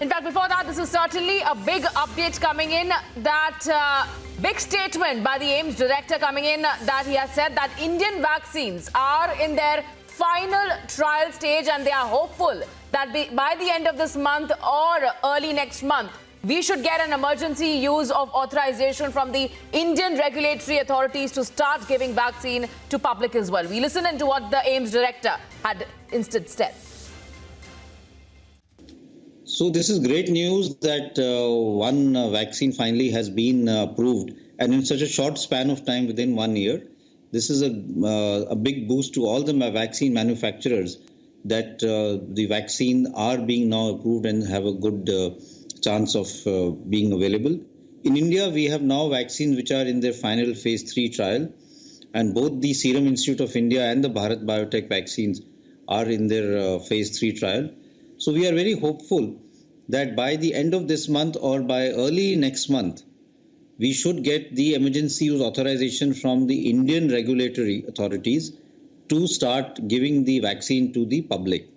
In fact, before that, this is certainly a big update coming in. That big statement by the AIIMS director coming in that he has said that Indian vaccines are in their final trial stage and they are hopeful that by the end of this month or early next month, we should get an emergency use of authorization from the Indian regulatory authorities to start giving vaccine to public as well. We listen into what the AIIMS director had instead said. So this is great news that one vaccine finally has been approved, and in such a short span of time, within 1 year. This is a big boost to all the vaccine manufacturers that the vaccine are being now approved and have a good chance of being available. In India, we have now vaccines which are in their final phase 3 trial, and both the Serum Institute of India and the Bharat Biotech vaccines are in their phase 3 trial. So we are very hopeful that by the end of this month or by early next month, we should get the emergency use authorization from the Indian regulatory authorities to start giving the vaccine to the public.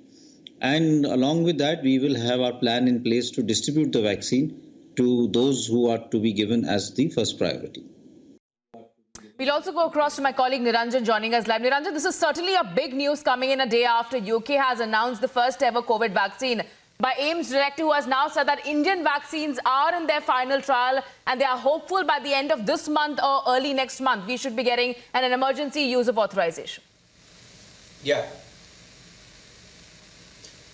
And along with that, we will have our plan in place to distribute the vaccine to those who are to be given as the first priority. We'll also go across to my colleague Niranjan joining us live. Niranjan, this is certainly a big news coming in a day after UK has announced the first ever COVID vaccine by AIIMS director, who has now said that Indian vaccines are in their final trial and they are hopeful by the end of this month or early next month we should be getting an emergency use of authorization. Yeah.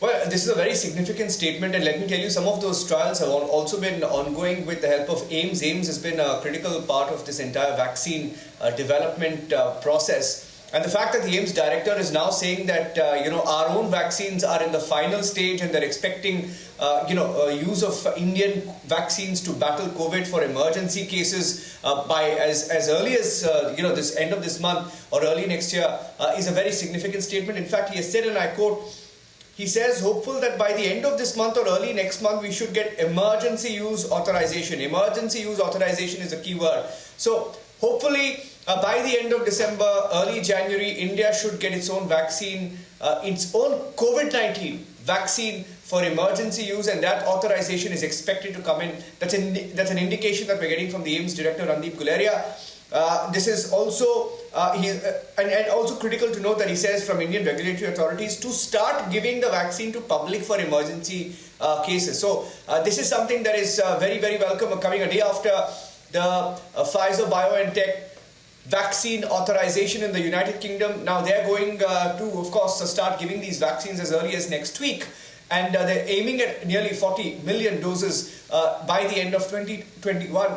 Well, this is a very significant statement, and let me tell you, some of those trials have also been ongoing with the help of AIIMS. AIIMS has been a critical part of this entire vaccine development process. And the fact that the AIIMS director is now saying that, our own vaccines are in the final stage and they're expecting, use of Indian vaccines to battle COVID for emergency cases by as early as, this end of this month or early next year is a very significant statement. In fact, he has said, and I quote, he says, hopeful that by the end of this month or early next month, we should get emergency use authorization. Emergency use authorization is a key word. So hopefully, by the end of December, early January, India should get its own vaccine, its own COVID-19 vaccine for emergency use, and that authorization is expected to come in. That's an indication that we're getting from the AIIMS director, Randeep Guleria. This is also and also critical to note that he says from Indian regulatory authorities to start giving the vaccine to public for emergency cases. So this is something that is very, very welcome, coming a day after the Pfizer-BioNTech vaccine authorization in the United Kingdom. Now they're going to, of course, start giving these vaccines as early as next week. And they're aiming at nearly 40 million doses by the end of 2021,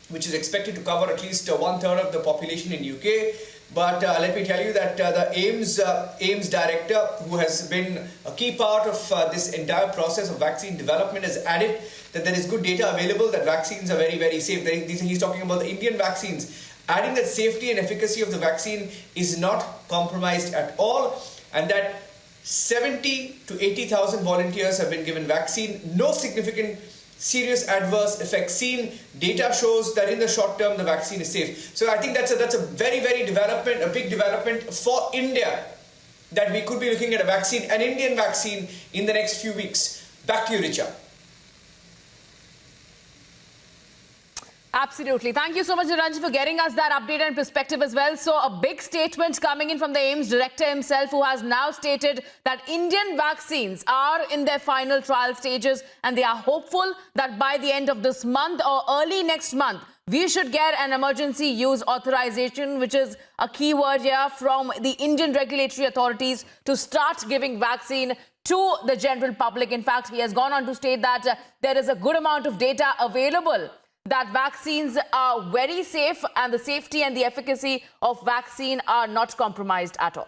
which is expected to cover at least 1/3 of the population in UK. But let me tell you that the AIIMS director, who has been a key part of this entire process of vaccine development, has added that there is good data available that vaccines are very, very safe. He's talking about the Indian vaccines, adding that safety and efficacy of the vaccine is not compromised at all, and that 70 to 80,000 volunteers have been given vaccine. No significant serious adverse effects seen. Data shows that in the short term the vaccine is safe. So I think that's a very, very big development for India, that we could be looking at an Indian vaccine in the next few weeks. Back to you, Richa. Absolutely. Thank you so much, Niranjan, for getting us that update and perspective as well. So a big statement coming in from the AIIMS director himself, who has now stated that Indian vaccines are in their final trial stages and they are hopeful that by the end of this month or early next month, we should get an emergency use authorization, which is a key word here, from the Indian regulatory authorities to start giving vaccine to the general public. In fact, he has gone on to state that there is a good amount of data available that vaccines are very safe and the safety and the efficacy of vaccine are not compromised at all.